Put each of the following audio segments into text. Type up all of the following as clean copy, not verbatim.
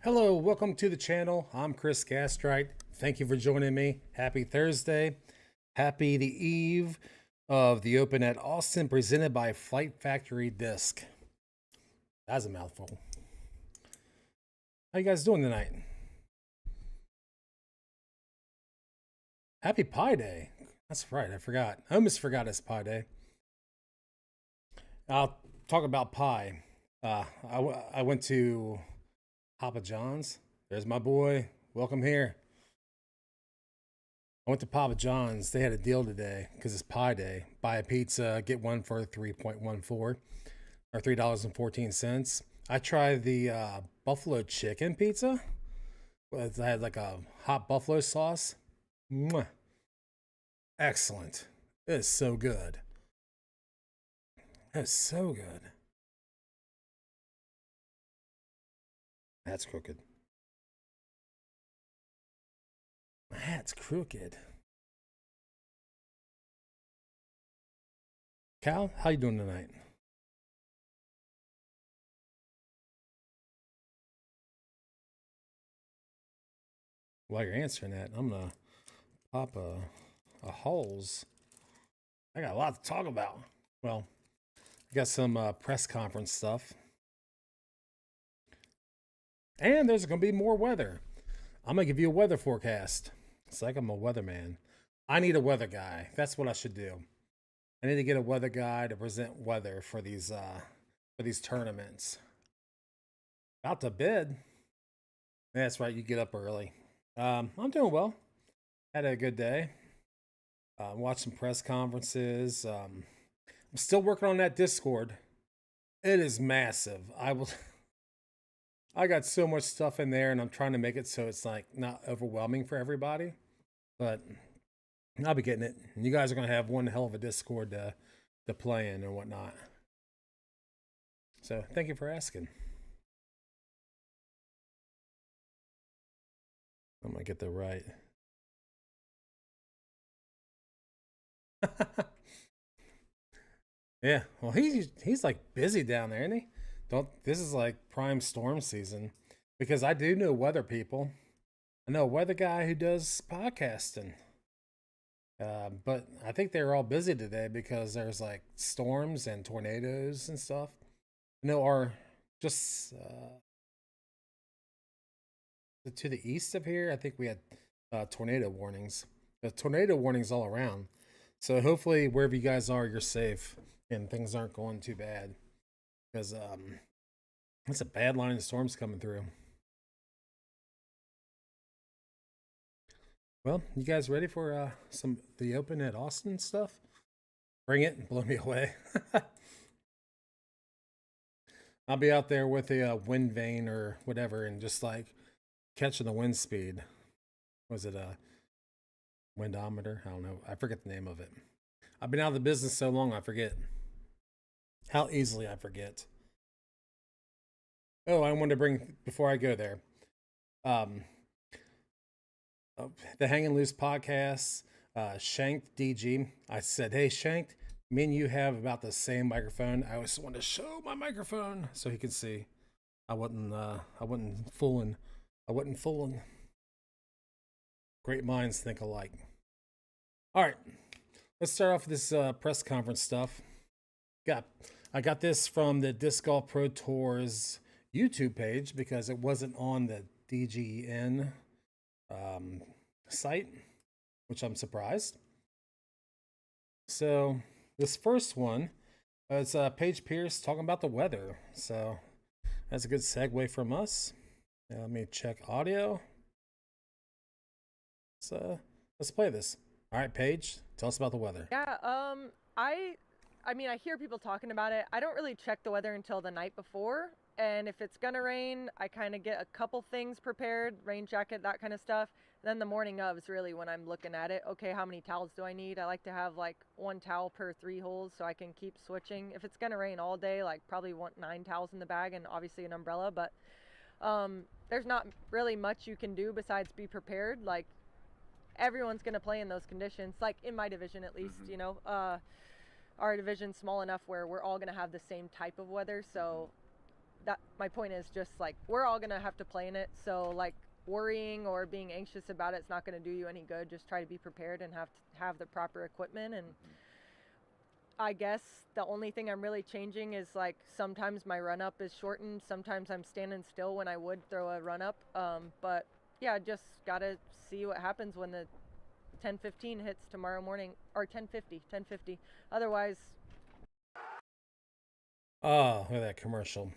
Hello, welcome to the channel. I'm Chris Gastrite. Thank you for joining me. Happy Thursday. Happy the eve of the Open at Austin presented by Flight Factory Disc. That's a mouthful. How you guys doing tonight? Happy Pi Day. That's right, I forgot. I almost forgot it's Pi Day. I'll talk about pie. I went to Papa John's. There's my boy. Welcome here. I went to Papa John's. They had a deal today because it's Pi Day. Buy a pizza, get one for 3.14 or $3.14. I tried the buffalo chicken pizza. It had like a hot buffalo sauce. Mwah. Excellent. It is so good. It is so good. That's crooked. My hat's crooked. Cal, how you doing tonight? While you're answering that, I'm gonna pop a holes. I got a lot to talk about. Well, I got some press conference stuff, and there's gonna be more weather. I'm gonna give you a weather forecast. It's like I'm a weatherman. I need a weather guy. That's what I should do. I need to get a weather guy to present weather for these tournaments. About to bid. That's right. You get up early. I'm doing well. Had a good day. Watched some press conferences. I'm still working on that Discord. It is massive. I got so much stuff in there, and I'm trying to make it so it's like not overwhelming for everybody. But I'll be getting it. You guys are gonna have one hell of a Discord to play in and whatnot. So thank you for asking. I'm gonna get that right. Yeah, well, he's like busy down there, isn't he? Don't This is like prime storm season because I do know weather people. I know a weather guy who does podcasting. But I think they're all busy today because there's like storms and tornadoes and stuff. No, or just to the east of here, I think we had tornado warnings. The tornado warnings all around. So hopefully wherever you guys are, you're safe and things aren't going too bad. Because it's a bad line of storms coming through. Well, you guys ready for the Open at Austin stuff? Bring it and blow me away. I'll be out there with a wind vane or whatever and just like catching the wind speed. Was it a windometer? I don't know. I forget the name of it. I've been out of the business so long, I forget how easily I forget. Oh, I wanted to bring, before I go there, the Hanging Loose podcast, Shanked DG. I said, hey, Shanked, me and you have about the same microphone. I always want to show my microphone so he could see. I wasn't fooling. Great minds think alike. All right, let's start off with this press conference stuff. I got this from the Disc Golf Pro Tour's YouTube page because it wasn't on the DGN site, which I'm surprised. So this first one is Paige Pierce talking about the weather. So that's a good segue from us. Now, let me check audio. So let's play this. All right, Paige, tell us about the weather. Yeah, I mean, I hear people talking about it. I don't really check the weather until the night before. And if it's gonna rain, I kind of get a couple things prepared, rain jacket, that kind of stuff. Then the morning of is really when I'm looking at it. Okay, how many towels do I need? I like to have like 1 towel per 3 holes so I can keep switching. If it's gonna rain all day, like probably want 9 towels in the bag and obviously an umbrella. But there's not really much you can do besides be prepared. Like everyone's gonna play in those conditions. Like in my division, at least, you know, our division's small enough where we're all gonna have the same type of weather. So that my point is just like we're all gonna have to play in it. So like worrying or being anxious about it's not going to do you any good. Just try to be prepared and have the proper equipment. And I guess the only thing I'm really changing is like sometimes my run up is shortened, sometimes I'm standing still when I would throw a run up. But yeah, just gotta see what happens when the 10:15 hits tomorrow morning, or 10:50. Otherwise, Oh, look at that commercial.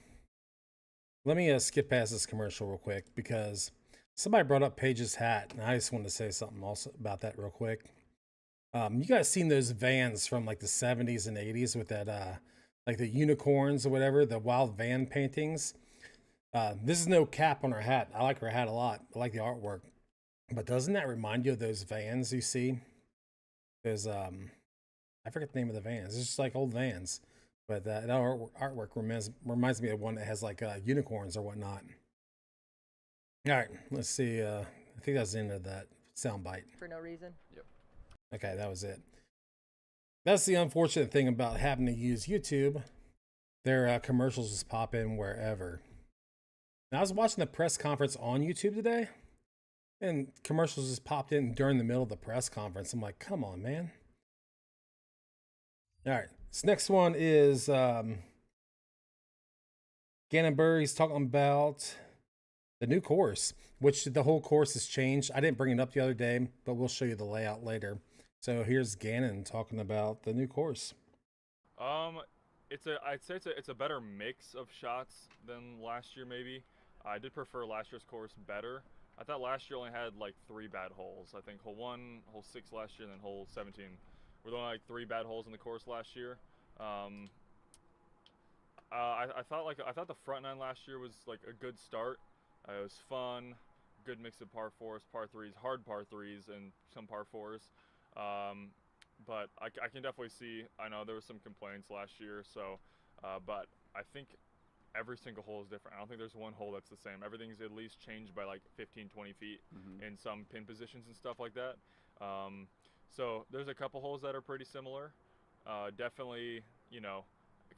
Let me skip past this commercial real quick because somebody brought up Paige's hat, and I just wanted to say something also about that real quick. You guys seen those vans from like the 70s and 80s with that, like the unicorns or whatever, the wild van paintings? This is no cap on her hat. I like her hat a lot. I like the artwork. But doesn't that remind you of those vans you see? There's, I forget the name of the vans. It's just like old vans. But that artwork reminds me of one that has like unicorns or whatnot. All right, let's see. I think that's the end of that soundbite. for no reason. Yep. Okay, that was it. That's the unfortunate thing about having to use YouTube. Their commercials just pop in wherever. Now, I was watching the press conference on YouTube today, and commercials just popped in during the middle of the press conference. I'm like, come on, man. All right, this next one is Gannon Burr. He's talking about the new course, which the whole course has changed. I didn't bring it up the other day, but we'll show you the layout later. So here's Gannon talking about the new course. I'd say it's a better mix of shots than last year maybe. I did prefer last year's course better. I thought last year only had like 3 bad holes. I think hole 1, hole 6 last year, and then hole 17 were the only like 3 bad holes in the course last year. I thought the front 9 last year was like a good start. It was fun, good mix of par 4s, par 3s, hard par 3s, and some par 4s. But I can definitely see, I know there was some complaints last year, so, but I think every single hole is different. I don't think there's one hole that's the same. Everything's at least changed by like 15, 20 feet in some pin positions and stuff like that. So there's a couple holes that are pretty similar. Definitely, you know,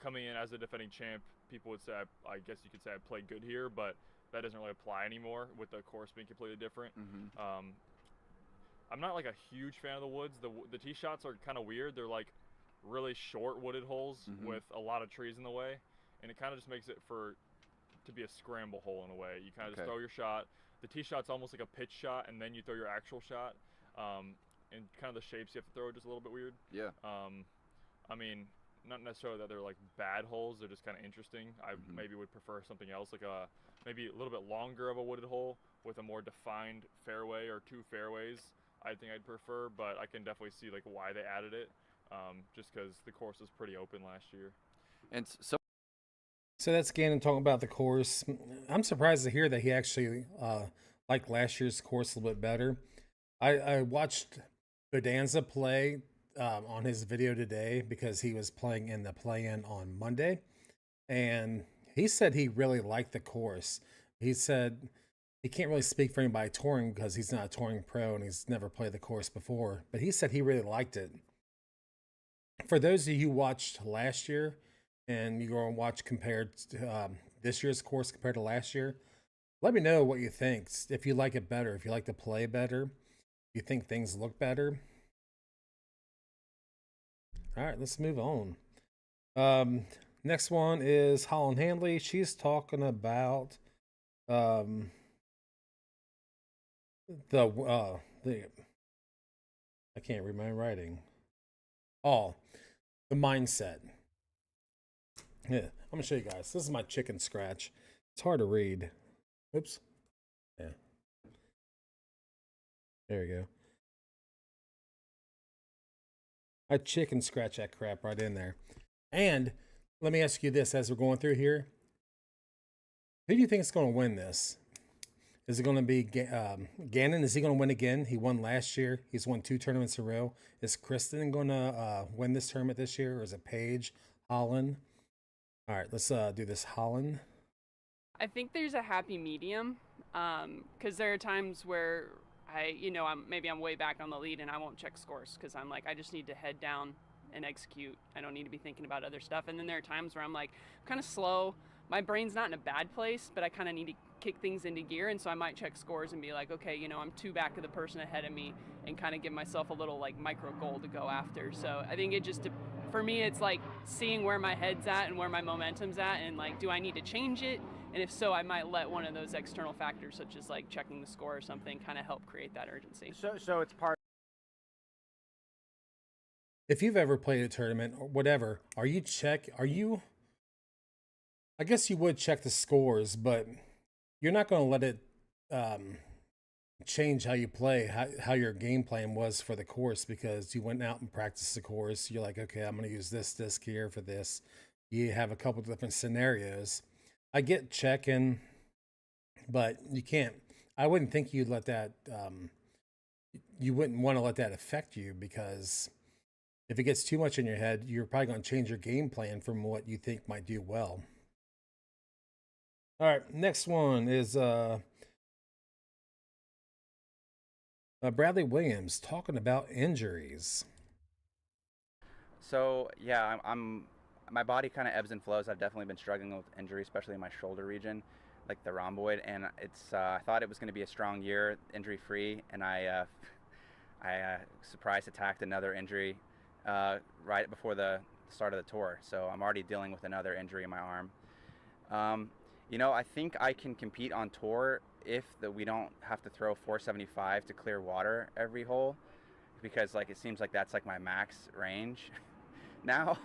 coming in as a defending champ, people would say, I guess you could say I played good here, but that doesn't really apply anymore with the course being completely different. I'm not like a huge fan of the woods. The tee shots are kind of weird. They're like really short wooded holes with a lot of trees in the way, and it kind of just makes it to be a scramble hole in a way. You kind of just throw your shot. the tee shot's almost like a pitch shot, and then you throw your actual shot. And kind of the shapes you have to throw are just a little bit weird. Yeah. I mean, not necessarily that they're like bad holes. They're just kind of interesting. I Mhm. maybe would prefer something else, like a maybe a little bit longer of a wooded hole with a more defined fairway or 2 fairways. I think I'd prefer, but I can definitely see like why they added it. Just because the course was pretty open last year. And so So that's Gannon talking about the course. I'm surprised to hear that he actually liked last year's course a little bit better. I watched Bodanza play on his video today because he was playing in the play-in on Monday, and he said he really liked the course. He said he can't really speak for anybody touring because he's not a touring pro and he's never played the course before, but he said he really liked it. For those of you who watched last year and you go and watch compared to this year's course compared to last year, let me know what you think. If you like it better, if you like to play better, you think things look better. All right, let's move on. Next one is Holland Handley. She's talking about the I can't read my writing. Oh, the mindset. Yeah, I'm gonna show you guys. This is my chicken scratch. It's hard to read. Oops. Yeah. There we go. I chicken scratch that crap right in there. And let me ask you this as we're going through here. Who do you think is going to win this? Is it going to be Gannon? Is he going to win again? He won last year. He's won 2 tournaments in a row. Is Kristen going to win this tournament this year? Or is it Paige? Holland? All right, let's do this. Holland. I think there's a happy medium, because there are times where I'm way back on the lead and I won't check scores because I'm like, I just need to head down and execute. I don't need to be thinking about other stuff. And then there are times where I'm like kind of slow. My brain's not in a bad place, but I kind of need to kick things into gear. And so I might check scores and be like, okay, I'm 2 back of the person ahead of me, and kind of give myself a little like micro goal to go after. So I think for me, it's like seeing where my head's at and where my momentum's at, and like, do I need to change it? And if so, I might let one of those external factors, such as like checking the score or something, kind of help create that urgency. So it's part. If you've ever played a tournament or whatever, I guess you would check the scores, but you're not going to let it change how you play, how your game plan was for the course, because you went out and practiced the course. You're like, okay, I'm going to use this disc here for this. You have a couple different scenarios. I get checking, but you can't. I wouldn't think you'd let that. You wouldn't want to let that affect you, because if it gets too much in your head, you're probably going to change your game plan from what you think might do well. All right, next one is Bradley Williams talking about injuries. So yeah, my body kind of ebbs and flows. I've definitely been struggling with injury, especially in my shoulder region, like the rhomboid. And I thought it was going to be a strong year, injury free, and I surprise attacked another injury right before the start of the tour. So I'm already dealing with another injury in my arm. I think I can compete on tour if we don't have to throw 475 to clear water every hole, because like it seems like that's like my max range now.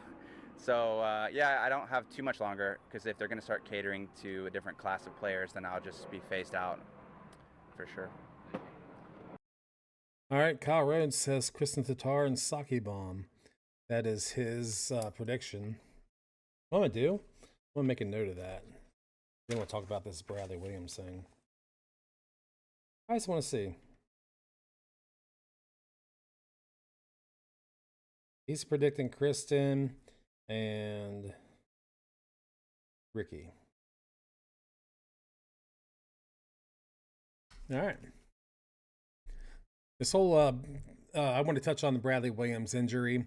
So yeah, I don't have too much longer, because if they're going to start catering to a different class of players, then I'll just be phased out for sure. All right, Kyle Rhodes says Kristen Tatar and Saki Bomb. That is his prediction. What I'm going to do, I'm going to make a note of that. Then we'll talk about this Bradley Williams thing. I just want to see. He's predicting Kristen and Ricky. All right. This whole I want to touch on the Bradley Williams injury.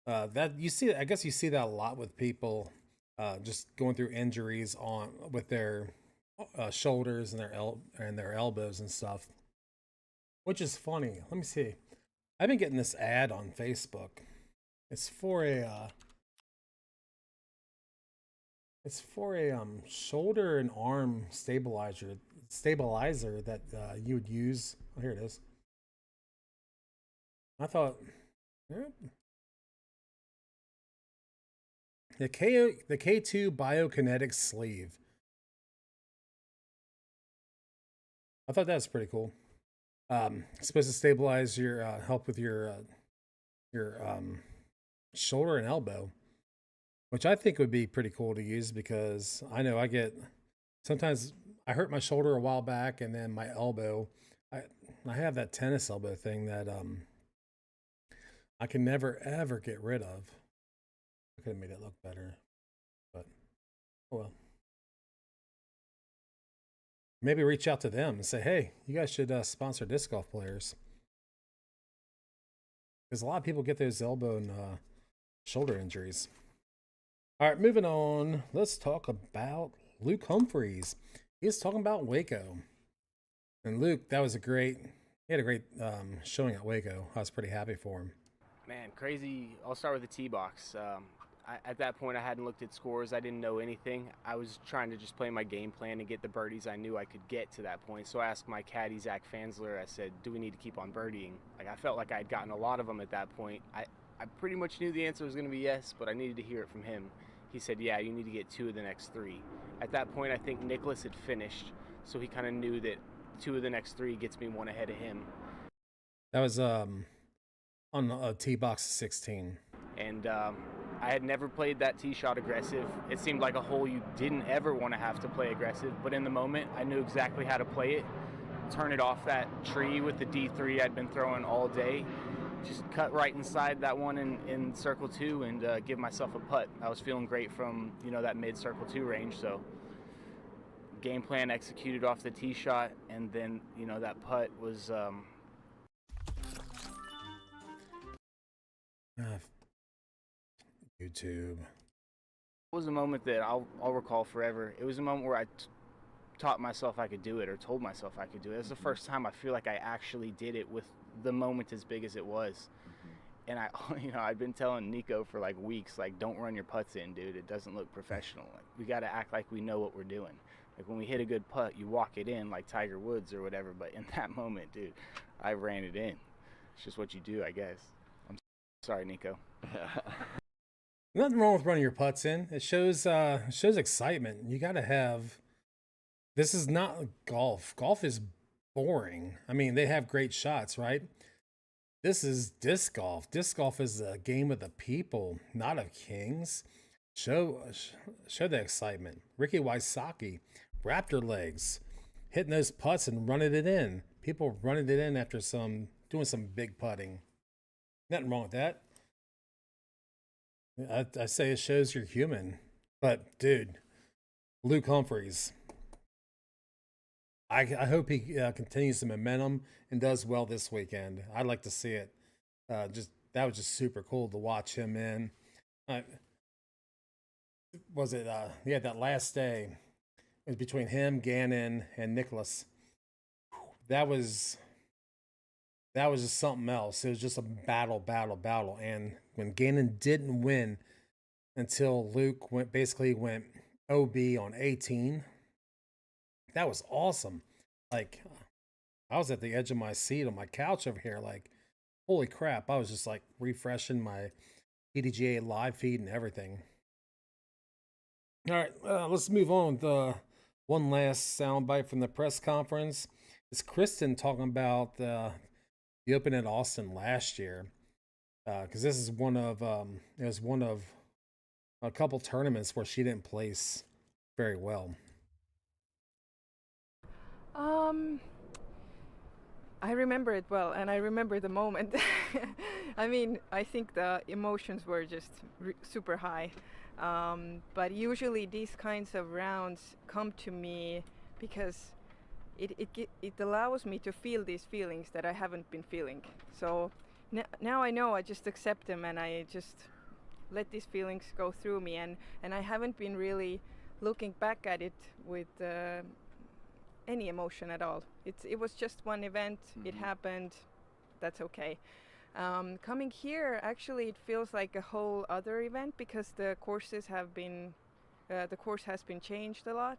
That you see, I guess you see that a lot with people just going through injuries with their shoulders and their elbows and stuff, which is funny. Let me see. I've been getting this ad on Facebook. It's for It's for a shoulder and arm stabilizer that you would use. Oh, here it is. I thought the K2 Biokinetic sleeve. I thought that's pretty cool. It's supposed to stabilize your help with your shoulder and elbow, which I think would be pretty cool to use because I know sometimes I hurt my shoulder a while back and then my elbow. I have that tennis elbow thing that I can never ever get rid of. I could have made it look better, but oh well. Maybe reach out to them and say, hey, you guys should sponsor disc golf players. Because a lot of people get those elbow and shoulder injuries. All right, moving on. Let's talk about Luke Humphreys. He's talking about Waco. And Luke, he had a great showing at Waco. I was pretty happy for him. Man, crazy. I'll start with the tee box. At that point, I hadn't looked at scores. I didn't know anything. I was trying to just play my game plan and get the birdies I knew I could get to that point. So I asked my caddy, Zach Fansler, I said, do we need to keep on birdieing? Like, I felt like I had gotten a lot of them at that point. I pretty much knew the answer was going to be yes, but I needed to hear it from him. He said, yeah, you need to get 2 of the next 3. At that point, I think Nicholas had finished, so he kind of knew that 2 of the next 3 gets me 1 ahead of him. That was on a tee box 16. And I had never played that tee shot aggressive. It seemed like a hole you didn't ever want to have to play aggressive, but in the moment, I knew exactly how to play it. Turn it off that tree with the D3 I'd been throwing all day. Just cut right inside that one in circle 2 and give myself a putt. I was feeling great from, that mid circle 2 range, so game plan executed off the tee shot, and then, that putt was YouTube. It was a moment that I'll recall forever. It was a moment where I taught myself I could do it, or told myself I could do it. It was the first time I feel like I actually did it with the moment as big as it was. And I've been telling Nico for like weeks, like, don't run your putts in, dude. It doesn't look professional. Like, we got to act like we know what we're doing. Like, when we hit a good putt, you walk it in like Tiger Woods or whatever. But in that moment, dude, I ran it in. It's just what you do, I guess. I'm sorry, Nico. Nothing wrong with running your putts in. It shows excitement. You got to have. This is not golf. Golf is boring. I mean, they have great shots, right? This is disc golf. Disc golf is a game of the people, not of kings. Show the excitement. Ricky Wysocki, Raptor legs, hitting those putts and running it in. People running it in after doing some big putting. Nothing wrong with that. I say it shows you're human. But, dude, Luke Humphreys, I hope he continues the momentum and does well this weekend. I'd like to see it. That was just super cool to watch him in. That last day, it was between him, Gannon, and Nicholas. That was just something else. It was just a battle. And when Gannon didn't win until Luke went OB on 18, that was awesome. Like, I was at the edge of my seat on my couch over here, like, holy crap. I was just like refreshing my PDGA live feed and everything. All right, let's move on with one last soundbite from the press conference. It's Kristen talking about the Open at Austin last year, because this is one of a couple tournaments where she didn't place very well. I remember it well, and I remember the moment. I mean, I think the emotions were just super high. But usually these kinds of rounds come to me because it allows me to feel these feelings that I haven't been feeling. So now I know I just accept them and I just let these feelings go through me. And I haven't been really looking back at it with any emotion at all. It was just one event. It happened. That's okay. Coming here, actually, it feels like a whole other event because the courses have been The course has been changed a lot.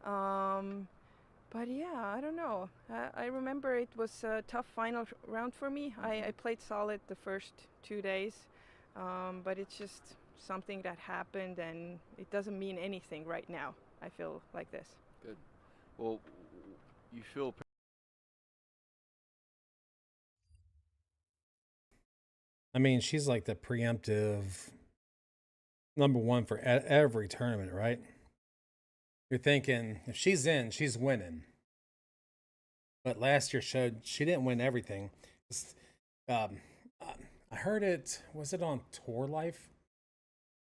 But yeah, I don't know. I remember it was a tough final round for me. I played solid the first 2 days, but it's just something that happened, and it doesn't mean anything right now. I feel like this. Good. Well, you feel I mean, she's like the preemptive number one for every tournament, right? You're thinking if she's in, she's winning. But last year showed she didn't win everything. Um, I heard it. Was it on Tour Life?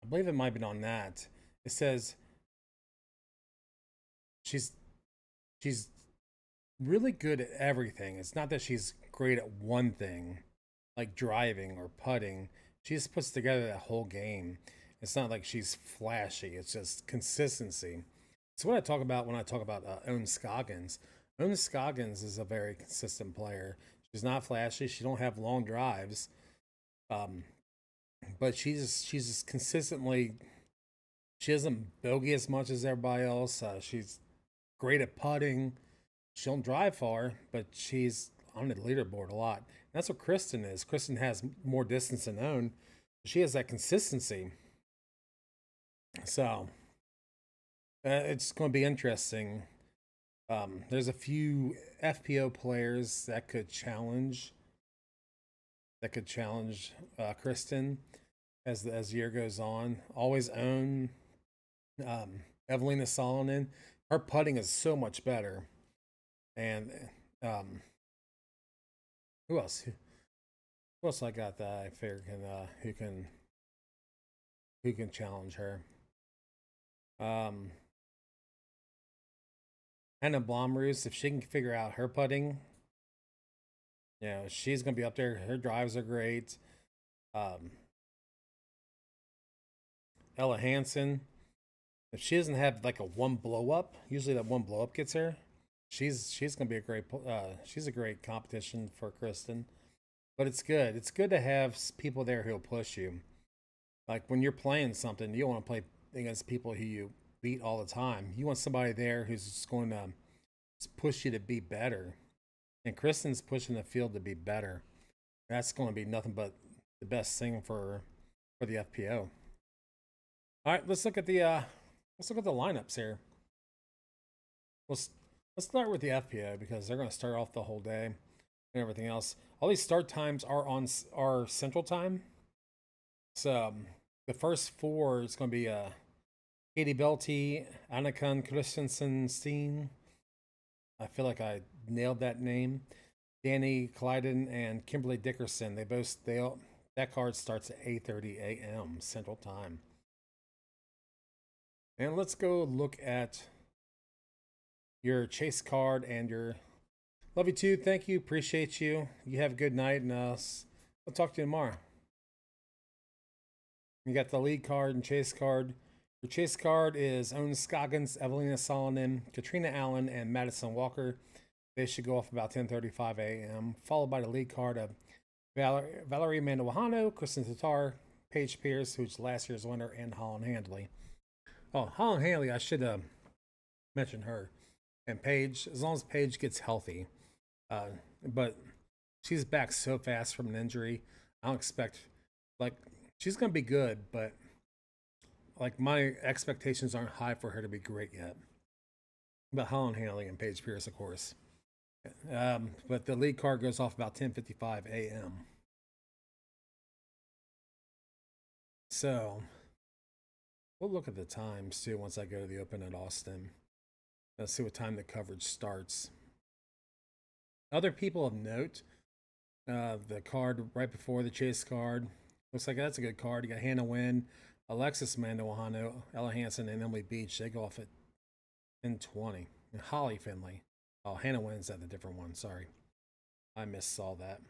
I believe it might have been on that. It says she's really good at everything. It's not that she's great at one thing, like driving or putting. She just puts together that whole game. It's not like she's flashy. It's just consistency. It's what I talk about when I talk about Owen Scoggins. Owen Scoggins is a very consistent player. She's not flashy. She don't have long drives, but she's just consistently. She doesn't bogey as much as everybody else. She's great at putting. She don't drive far, but she's on the leaderboard a lot. That's what Kristen is. Kristen has more distance than Owen. She has that consistency. So it's going to be interesting. There's a few FPO players that could challenge Kristen as the year goes on. Always own Evelina Salonen. Her putting is so much better. And who else? Who else I got that I figure who can challenge her? Hannah Blomroos, if she can figure out her putting, you know, she's gonna be up there. Her drives are great. Ella Hansen, if she doesn't have like a one blow up, usually that one blow up gets her. She's gonna be a great she's a great competition for Kristen. But it's good. It's good to have people there who'll push you. Like when you're playing something, you don't want to play against people who you beat all the time. You want somebody there who's just going to push you to be better. And Kristen's pushing the field to be better. That's going to be nothing but the best thing for the FPO. All right, let's look at the lineups here. Let's start with the FPO because they're going to start off the whole day and everything else. All these start times are Central Time. So the first four is going to be Katie Belty, Anniken Christensen-Steen. I feel like I nailed that name. Danny Clyden and Kimberly Dickerson. That card starts at 8:30 a.m. Central Time. And let's go look at your chase card and your. Love you too. Thank you. Appreciate you. You have a good night, and I'll talk to you tomorrow. You got the lead card and chase card. Your chase card is Owen Scoggins, Evelina Salonen, Katrina Allen, and Madison Walker. They should go off about 10:35 a.m., followed by the lead card of Valerie Mandawahano, Kristen Tatar, Paige Pierce, who's last year's winner, and Holland Handley. Oh, Holland Handley, I should mention her. And Paige, as long as Paige gets healthy. But she's back so fast from an injury. I don't expect, she's going to be good, but my expectations aren't high for her to be great yet. But Holland Handley and Paige Pierce, of course. But the lead card goes off about 10:55 a.m. So we'll look at the times too once I go to the Open at Austin. Let's see what time the coverage starts. Other people of note, the card right before the chase card. Looks like that's a good card. You got Hannah Wynn, Alexis Mandawahano, Ella Hansen, and Emily Beach. They go off at 10:20. And Holly Finley. Oh, Hannah Wynn's at the different one. Sorry. I missaw that.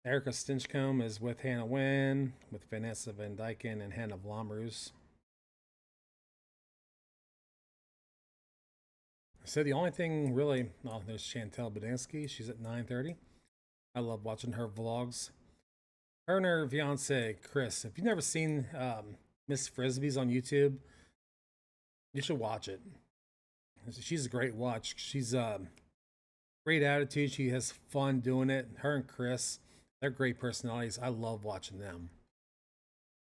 Erica Stinchcombe is with Hannah Wynn, with Vanessa Van Dyken and Hannah Blomroos. So the only thing really, there's Chantel Badinsky. She's at 9:30. I love watching her vlogs. Her and her fiance Chris. If you've never seen Miss Frisbee's on YouTube, you should watch it. She's a great watch. She's great attitude. She has fun doing it. Her and Chris, they're great personalities. I love watching them.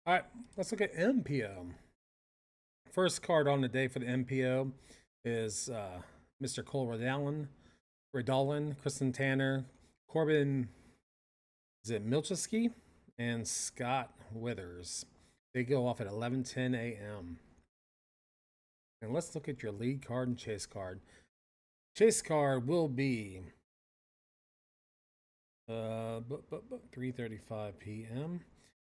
All right, let's look at MPO. First card on the day for the MPO is Mr. Cole Redolin, Kristen Tanner, Corbin, is it Milczewski, and Scott Withers. They go off at 11:10 a.m. And let's look at your lead card and chase card. Chase card will be 3:35 p.m.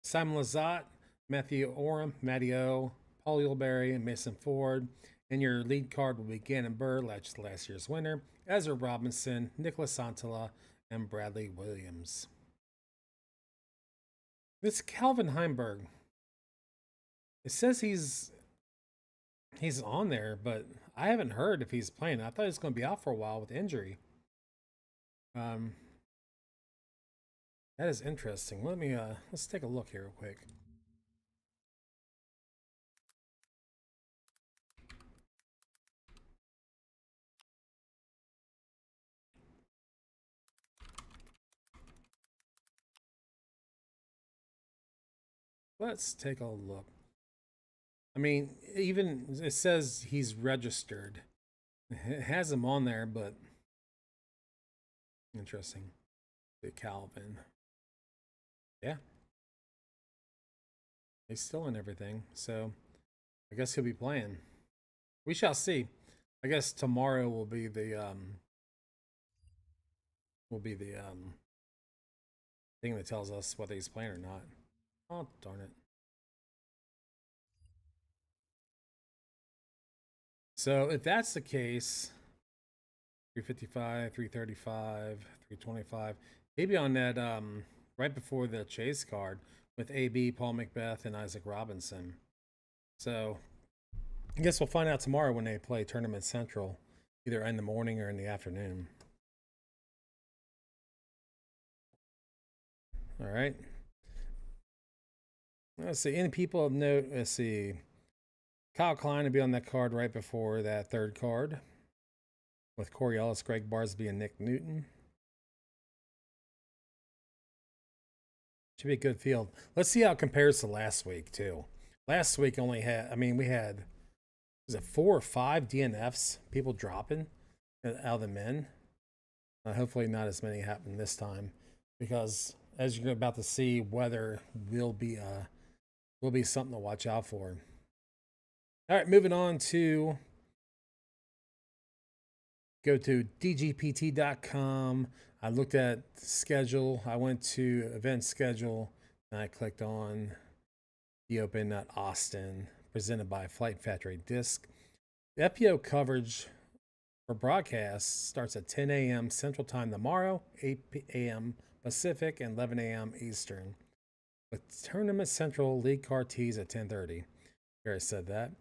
Simon Lizotte, Matthew Oram, Matty O, Paul Uleberry, and Mason Ford. And your lead card will be Gannon Burr, last year's winner, Ezra Robinson, Nicholas Santala, and Bradley Williams. This Calvin Heimberg. It says he's on there, but I haven't heard if he's playing. I thought he was going to be out for a while with injury. That is interesting. Let's take a look here real quick. Let's take a look. I mean, even it says he's registered. It has him on there, but interesting. The Calvin. Yeah. He's still in everything, so I guess he'll be playing. We shall see. I guess tomorrow will be the thing that tells us whether he's playing or not. Oh, darn it. So if that's the case, 355, 335, 325, maybe on that right before the chase card with AB, Paul Macbeth, and Isaac Robinson. So I guess we'll find out tomorrow when they play Tournament Central, either in the morning or in the afternoon. All right. Let's see. Any people of note? Let's see. Kyle Klein will be on that card right before that third card with Corey Ellis, Greg Barsby, and Nick Newton. Should be a good field. Let's see how it compares to last week, too. Last week only had, we had, was it 4 or 5 DNFs, people dropping out of the men? Hopefully not as many happen this time, because as you're about to see, weather will be something to watch out for. All right, moving on to go to dgpt.com. I looked at the schedule. I went to event schedule and I clicked on the Open at Austin presented by Flight Factory Disc. The FPO coverage for broadcast starts at 10 a.m. Central Time tomorrow, 8 a.m. Pacific, and 11 a.m. Eastern. With Tournament Central League Card Tees at 10:30. Here I said that.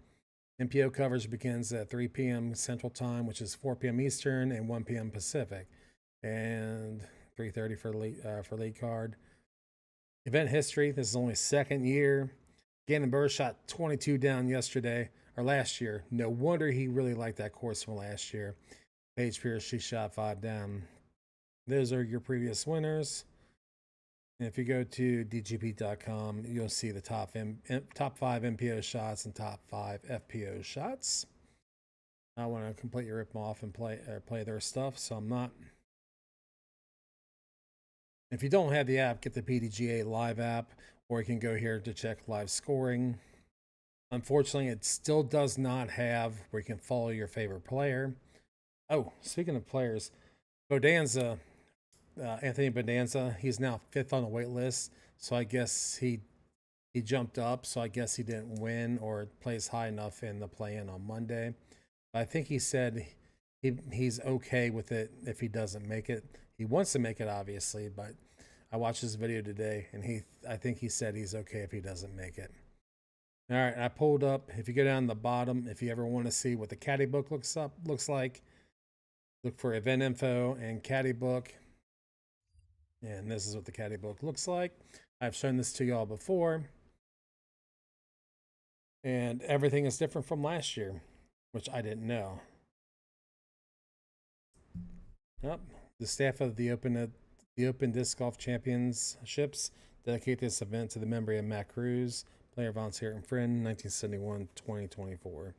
MPO coverage begins at 3 p.m. Central Time, which is 4 p.m. Eastern and 1 p.m. Pacific, and 3:30 for league card. Event history: this is only second year. Gannon Burr shot 22 down last year. No wonder he really liked that course from last year. Paige Pierce, she shot 5 down. Those are your previous winners. And if you go to dgp.com, you'll see the top 5 MPO shots and top 5 FPO shots. I want to completely rip them off and play their stuff, so I'm not. If you don't have the app, get the PDGA Live app, or you can go here to check live scoring. Unfortunately, it still does not have where you can follow your favorite player. Oh, speaking of players, Bonanza. Anthony Bonanza, he's now 5th on the wait list, so I guess he jumped up, so I guess he didn't win or plays high enough in the play-in on Monday. I think he said he's okay with it if he doesn't make it. He wants to make it, obviously, but I watched his video today, and I think he said he's okay if he doesn't make it. All right, I pulled up. If you go down the bottom, if you ever want to see what the caddy book looks like, look for event info and caddy book. And this is what the caddy book looks like. I've shown this to y'all before. And everything is different from last year, which I didn't know. Yep. The staff of the Open Disc Golf Championships dedicate this event to the memory of Matt Cruz, player, volunteer, and friend, 1971-2024.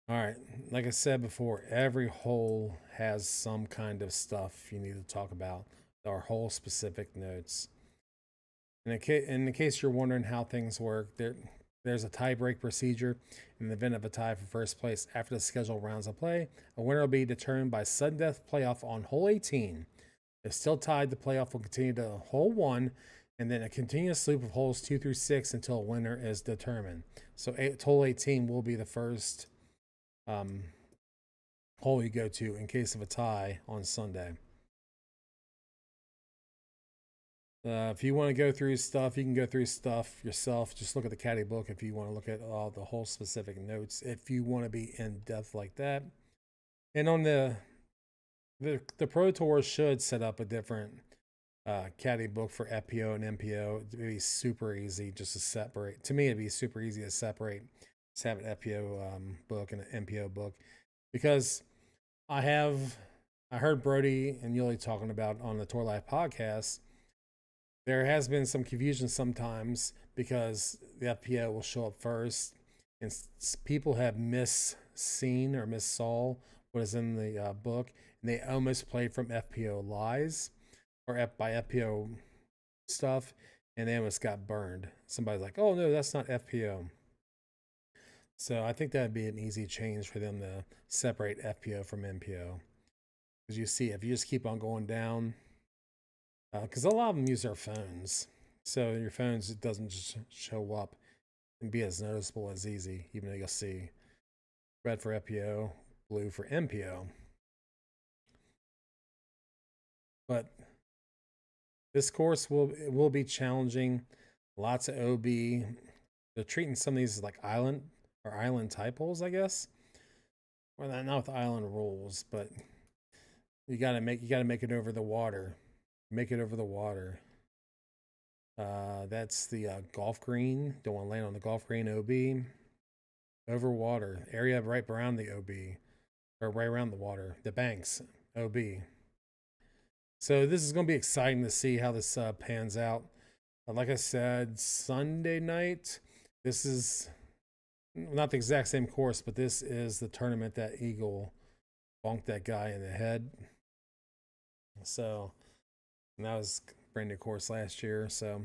All right, like I said before, every hole has some kind of stuff you need to talk about. There are hole specific notes. In the case you're wondering how things work, there's a tie break procedure. In the event of a tie for first place after the scheduled rounds of play, a winner will be determined by sudden death playoff on hole 18. If still tied, the playoff will continue to hole 1 and then a continuous loop of holes 2 through 6 until a winner is determined. So hole 18 will be the first hole you go to in case of a tie on Sunday. If you want to go through stuff, you can go through stuff yourself. Just look at the caddy book if you want to look at all the whole specific notes, if you want to be in depth like that. And on the Pro Tour should set up a different caddy book for FPO and MPO. It'd be super easy just to separate. To me, it'd be super easy to separate. Just have an FPO book and an MPO book, because I heard Brody and Yuli talking about on the Tour Life podcast. There has been some confusion sometimes because the FPO will show up first, and people have misseen or missaw what is in the book, and they almost played from FPO lies or by FPO stuff, and they almost got burned. Somebody's like, "Oh no, that's not FPO." So I think that'd be an easy change for them to separate FPO from MPO, because you see, if you just keep on going down. Because a lot of them use their phones, so your phones, it doesn't just show up and be as noticeable as easy, even though you'll see red for FPO, blue for MPO. But this course will be challenging. Lots of OB. They're treating some of these as like island type holes, I guess. Well, not with island rules, but you gotta make it over the water. Make it over the water. That's the golf green. Don't want to land on the golf green OB. Over water. Area right around the OB. Or right around the water. The banks. OB. So this is going to be exciting to see how this pans out. Like I said, Sunday night. This is not the exact same course, but this is the tournament that Eagle bonked that guy in the head. So... and that was a brand new course last year. So,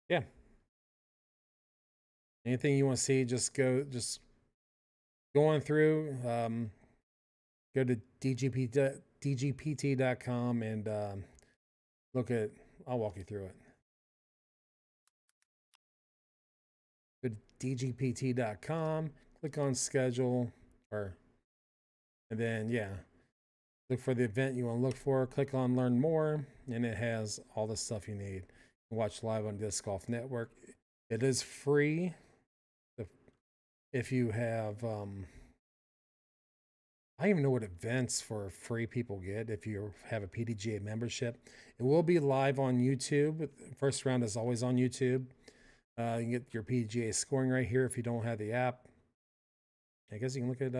yeah. Anything you want to see, just going through. Go to dgpt.com and look at. I'll walk you through it. Go to dgpt.com. Click on schedule, and then look for the event you want to look for. Click on learn more, and it has all the stuff you need. Watch live on Disc Golf Network. It is free. If you have, I don't even know what events for free people get if you have a PDGA membership. It will be live on YouTube. First round is always on YouTube. You can get your PDGA scoring right here if you don't have the app. I guess you can look at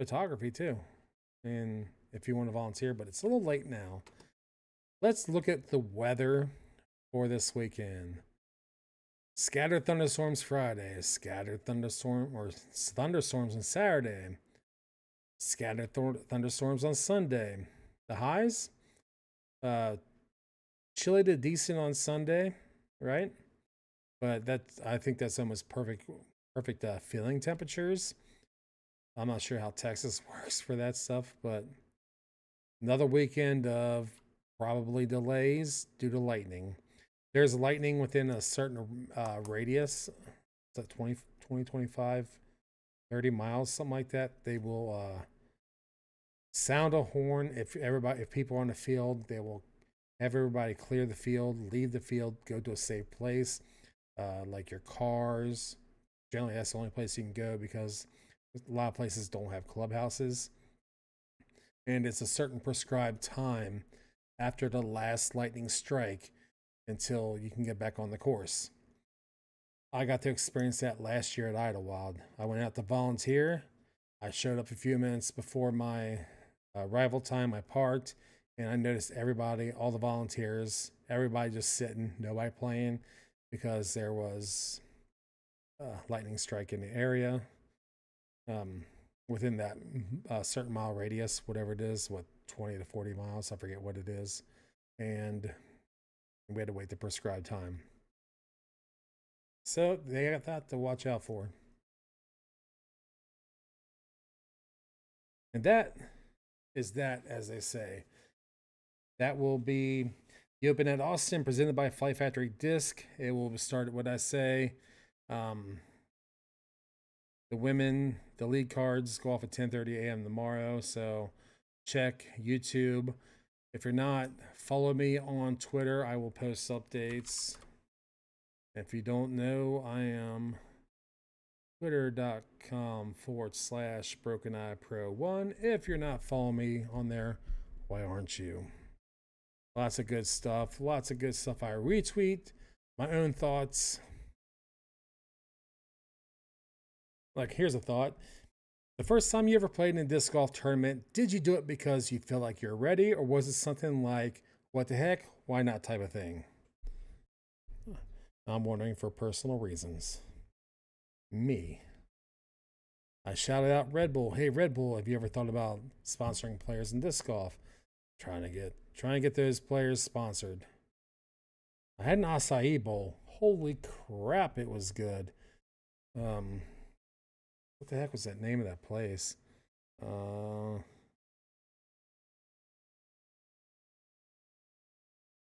photography too. And if you want to volunteer, but it's a little late now. Let's look at the weather for this weekend. Scattered thunderstorms Friday, scattered thunderstorms on Saturday, scattered thunderstorms on Sunday. The highs, chilly to decent on Sunday, right? But I think that's almost perfect feeling temperatures. I'm not sure how Texas works for that stuff, but another weekend of probably delays due to lightning. There's lightning within a certain radius. It's at 20, 25, 30 miles, something like that. They will sound a horn. If people are on the field, they will have everybody clear the field, leave the field, go to a safe place, like your cars. Generally, that's the only place you can go because a lot of places don't have clubhouses. and it's a certain prescribed time after the last lightning strike until you can get back on the course. I got to experience that last year at Idlewild. I went out to volunteer. I showed up a few minutes before my arrival time. I parked, and I noticed everybody, all the volunteers, everybody just sitting, nobody playing, because there was a lightning strike in the area. Within that certain mile radius, whatever it is, 20 to 40 miles, I forget what it is. And we had to wait the prescribed time. So they got that to watch out for. And that is that, as they say. That will be the Open at Austin, presented by Flight Factory Disc. It will start at what I say. The women, the lead cards go off at 10:30 a.m. tomorrow. So check YouTube. If you're not, follow me on Twitter. I will post updates. If you don't know, I am twitter.com/BrokenEyePro1. If you're not following me on there, why aren't you? Lots of good stuff. Lots of good stuff. I retweet my own thoughts. Like, here's a thought. The first time you ever played in a disc golf tournament, did you do it because you feel like you're ready, or was it something like, what the heck, why not type of thing? I'm wondering for personal reasons. Me. I shouted out Red Bull. Hey, Red Bull, have you ever thought about sponsoring players in disc golf? Trying to get those players sponsored. I had an acai bowl. Holy crap, it was good. What the heck was that name of that place?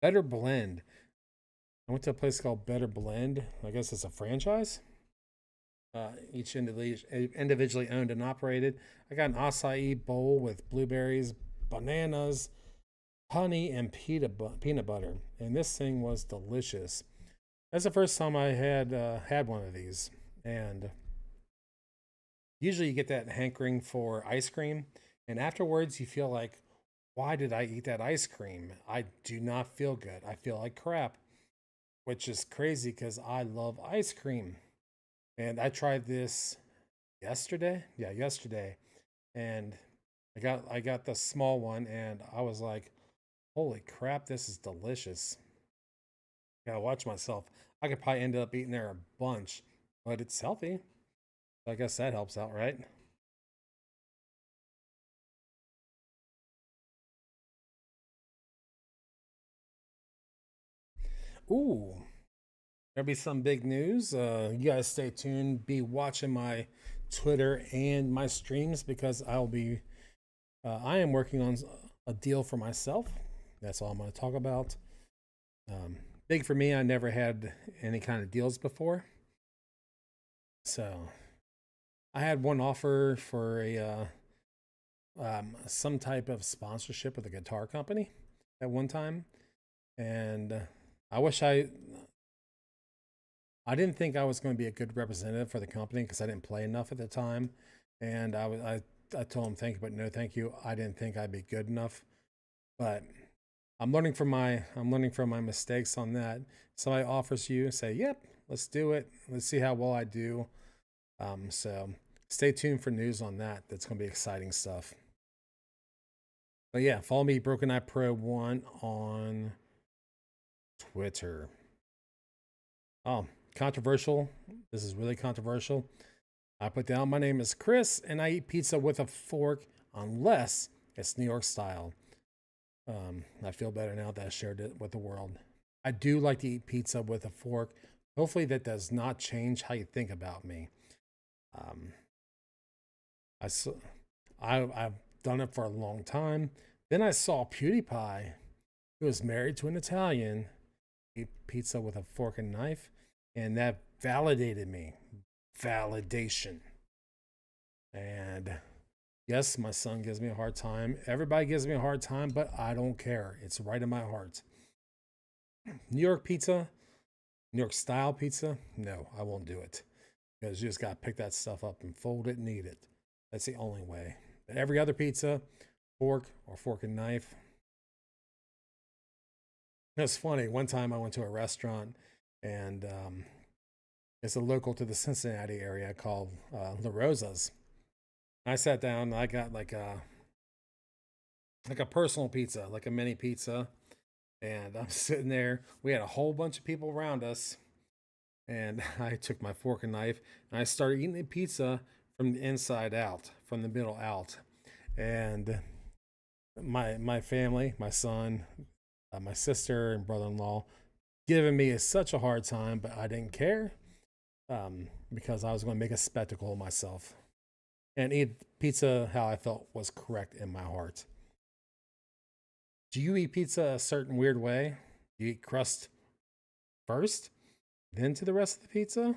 Better Blend. I went to a place called Better Blend. I guess it's a franchise. Each individually owned and operated. I got an acai bowl with blueberries, bananas, honey, and peanut butter. And this thing was delicious. That's the first time I had one of these. And usually you get that hankering for ice cream, and afterwards you feel like, why did I eat that ice cream? I do not feel good. I feel like crap, which is crazy because I love ice cream. And I tried this yesterday. Yeah, yesterday. And I got the small one, and I was like, holy crap, this is delicious. Gotta watch myself. I could probably end up eating there a bunch, but it's healthy. I guess that helps out, right? Ooh, there'll be some big news. You guys stay tuned. Be watching my Twitter and my streams, because I am working on a deal for myself. That's all I'm going to talk about. Big for me. I never had any kind of deals before. So I had one offer for some type of sponsorship with a guitar company at one time, and I wish I didn't think I was going to be a good representative for the company because I didn't play enough at the time, and I told him thank you, but no thank you. I didn't think I'd be good enough, but I'm learning from my mistakes on that. Somebody offers you, say, yep, let's do it. Let's see how well I do. So stay tuned for news on that. That's going to be exciting stuff. But yeah, follow me, Broken Eye Pro 1 on Twitter. Oh, controversial. This is really controversial. I put down, my name is Chris, and I eat pizza with a fork unless it's New York style. I feel better now that I shared it with the world. I do like to eat pizza with a fork. Hopefully that does not change how you think about me. I've done it for a long time. Then I saw PewDiePie, who was married to an Italian, eat pizza with a fork and knife, and that validated me. Validation. And yes, my son gives me a hard time. Everybody gives me a hard time, but I don't care. It's right in my heart. New York pizza, New York style pizza, no, I won't do it. Because you just got to pick that stuff up and fold it and eat it. That's the only way. But every other pizza, fork or fork and knife. It's funny. One time I went to a restaurant, and it's a local to the Cincinnati area called La Rosa's. I sat down and I got like a personal pizza, like a mini pizza, and I'm sitting there. We had a whole bunch of people around us, and I took my fork and knife and I started eating the pizza from the inside out, from the middle out, and my family, my son, my sister and brother-in-law, giving me such a hard time, but I didn't care because I was going to make a spectacle of myself and eat pizza how I felt was correct in my heart. Do you eat pizza a certain weird way? You eat crust first, then to the rest of the pizza?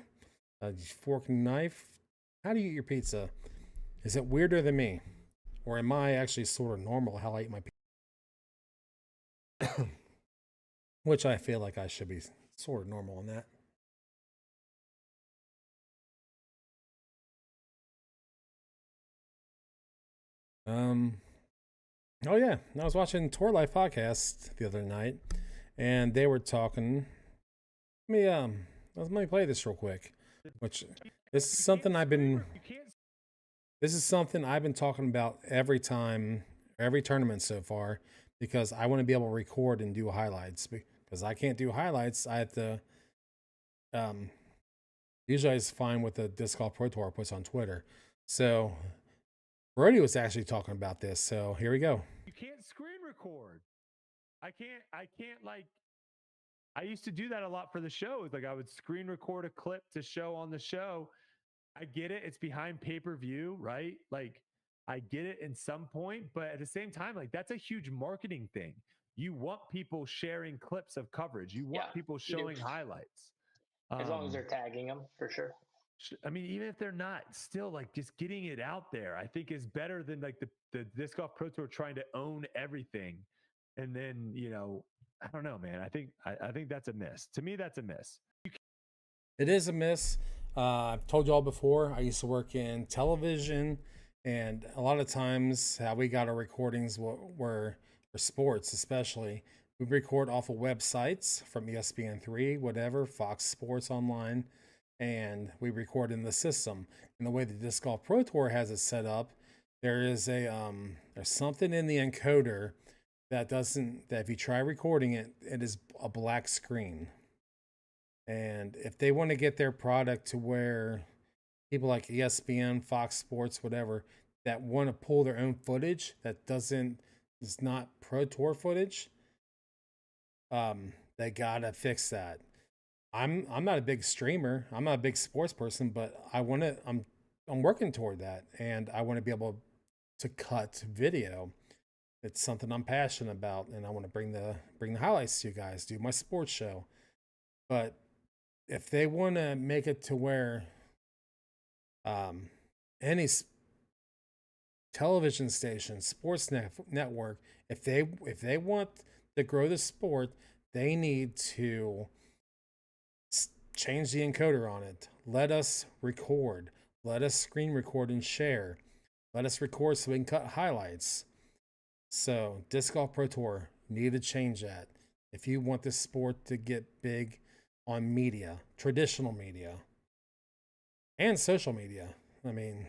Fork and knife? How do you eat your pizza? Is it weirder than me? Or am I actually sort of normal how I eat my pizza? Which I feel like I should be sort of normal in that. Oh yeah, I was watching Tour Life podcast the other night, and they were talking. Let me play this real quick. Which this is something I've been. This is something I've been talking about every tournament so far, because I want to be able to record and do highlights. Because I can't do highlights, I have to. Usually it's fine with the Disc Golf Pro Tour puts on Twitter. So Brody was actually talking about this. So here we go. You can't screen record. I can't like. I used to do that a lot for the shows. Like I would screen record a clip to show on the show. I get it. It's behind pay-per-view, right? Like I get it in some point, but at the same time, like that's a huge marketing thing. You want people sharing clips of coverage. You want people showing highlights. As long as they're tagging them, for sure. I mean, even if they're not, still like just getting it out there, I think is better than like the Disc Golf Pro Tour trying to own everything. And then, I don't know, man. I think that's a miss. To me, that's a miss. It is a miss. I've told y'all before, I used to work in television, and a lot of times how we got our recordings were for sports, especially. We record off of websites from ESPN3, whatever, Fox Sports Online, and we record in the system. And the way the Disc Golf Pro Tour has it set up, there's something in the encoder that if you try recording it, it is a black screen. And if they want to get their product to where people like ESPN, Fox Sports, whatever, that want to pull their own footage that is not Pro Tour footage, they gotta fix that. I'm not a big streamer. I'm not a big sports person, but I'm working toward that, and I want to be able to cut video. It's something I'm passionate about, and I want to bring the highlights to you guys, do my sports show. But if they want to make it to where any television station, sports network, if they want to grow the sport, they need to change the encoder on it. Let us record. Let us screen record and share. Let us record so we can cut highlights. So Disc Golf Pro Tour, need to change that. If you want this sport to get big on media, traditional media, and social media. I mean,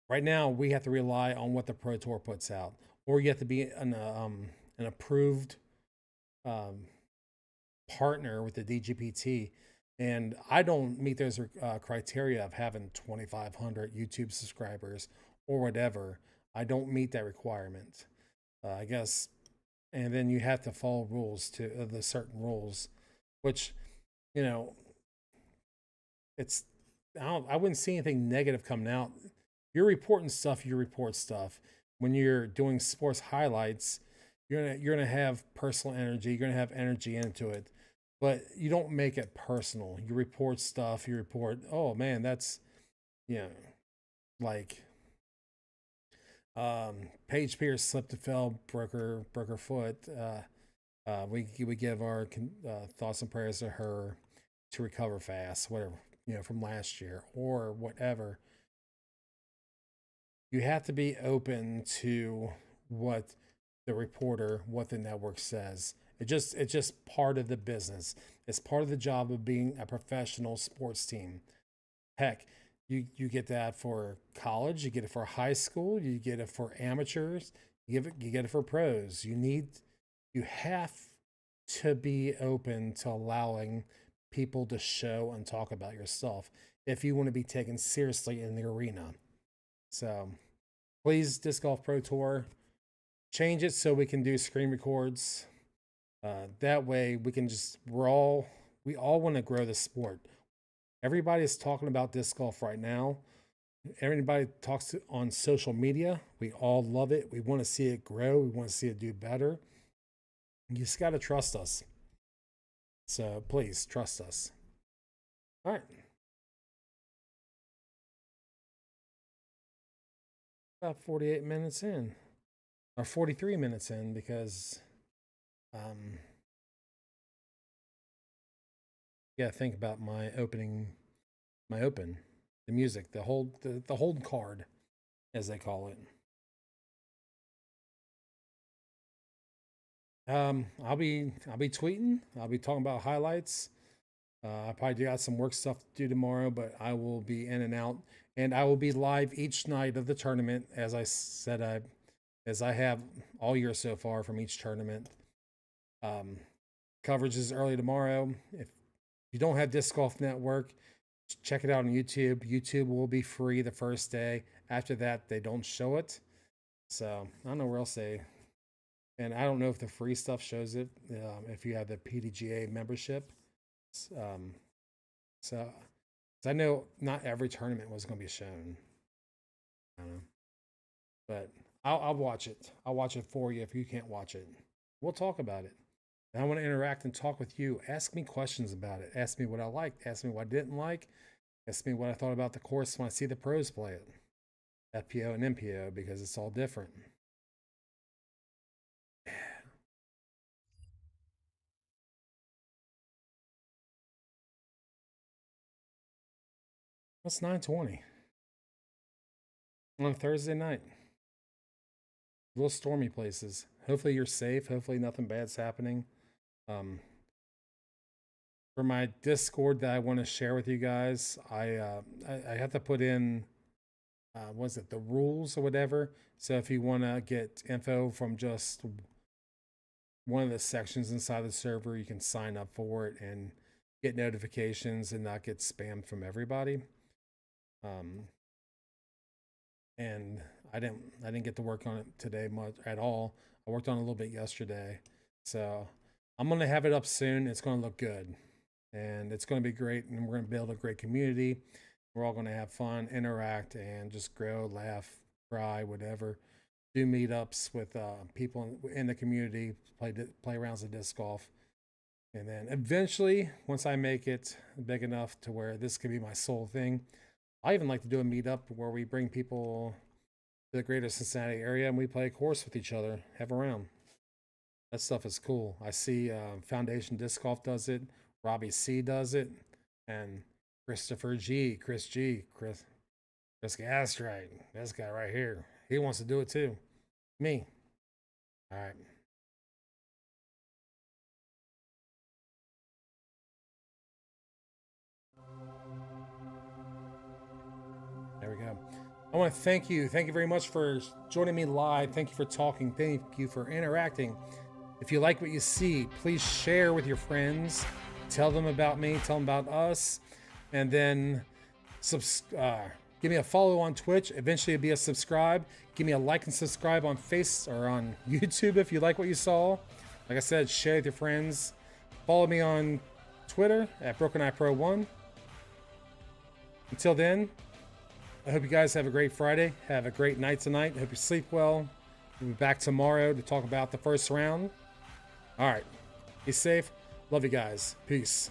right now we have to rely on what the Pro Tour puts out, or you have to be an approved partner with the DGPT. And I don't meet those criteria of having 2,500 YouTube subscribers or whatever. I don't meet that requirement, I guess. And then you have to follow rules the certain rules, which, it's, I wouldn't see anything negative coming out. You're reporting stuff, you report stuff. When you're doing sports highlights, you're gonna have personal energy, you're gonna have energy into it, but you don't make it personal. You report stuff, you report, oh man, that's, like, Paige Pierce slipped and fell, broke her foot. We give our thoughts and prayers to her to recover fast, whatever, from last year or whatever. you have to be open to what the reporter, what the network says. It's just part of the business. It's part of the job of being a professional sports team. Heck, you get that for college, you get it for high school, you get it for amateurs, you get it for pros. You have to be open to allowing people to show and talk about yourself if you want to be taken seriously in the arena. So please, Disc Golf Pro Tour, change it so we can do screen records. That way we can we all want to grow the sport. Everybody's talking about disc golf right now. Everybody talks on social media. We all love it. We want to see it grow. We want to see it do better. You just got to trust us. So please trust us. All right. About 48 minutes in, or 43 minutes in, because yeah, think about my open, the music, the hold card, as they call it. I'll be tweeting. I'll be talking about highlights. I probably got some work stuff to do tomorrow, but I will be in and out, and I will be live each night of the tournament, as I said, as I have all year so far from each tournament. Coverage is early tomorrow. If you don't have Disc Golf Network, check it out on YouTube. YouTube will be free the first day. After that, they don't show it. So I don't know where else they. And I don't know if the free stuff shows it if you have the PDGA membership. So I know not every tournament was going to be shown. I don't know, but I'll watch it. I'll watch it for you if you can't watch it. We'll talk about it. And I want to interact and talk with you. Ask me questions about it. Ask me what I liked. Ask me what I didn't like. Ask me what I thought about the course when I see the pros play it. FPO and MPO, because it's all different. It's 9:20 on Thursday night. A little stormy places. Hopefully you're safe. Hopefully nothing bad's happening. For my Discord that I want to share with you guys, I have to put in the rules or whatever. So if you want to get info from just one of the sections inside the server, you can sign up for it and get notifications and not get spammed from everybody. And I didn't get to work on it today much at all. I worked on it a little bit yesterday. So I'm going to have it up soon. It's going to look good and it's going to be great. And we're going to build a great community. We're all going to have fun, interact, and just grow, laugh, cry, whatever. Do meetups with people in the community, play rounds of disc golf. And then eventually, once I make it big enough to where this could be my sole thing, I even like to do a meetup where we bring people to the greater Cincinnati area and we play a course with each other, have a round. That stuff is cool. I see Foundation Disc Golf does it, Robbie C does it, and Chris Gastrite, this guy right here, he wants to do it too. Me. All right. There we go. I want to thank you. Thank you very much for joining me live. Thank you for talking. Thank you for interacting. If you like what you see, please share with your friends. Tell them about me. Tell them about us. And then give me a follow on Twitch. Eventually be a subscribe. Give me a like and subscribe on on YouTube if you like what you saw. Like I said, share with your friends. Follow me on Twitter at BrokenEyePro1. Until then, I hope you guys have a great Friday. Have a great night tonight. I hope you sleep well. We'll be back tomorrow to talk about the first round. All right. Be safe. Love you guys. Peace.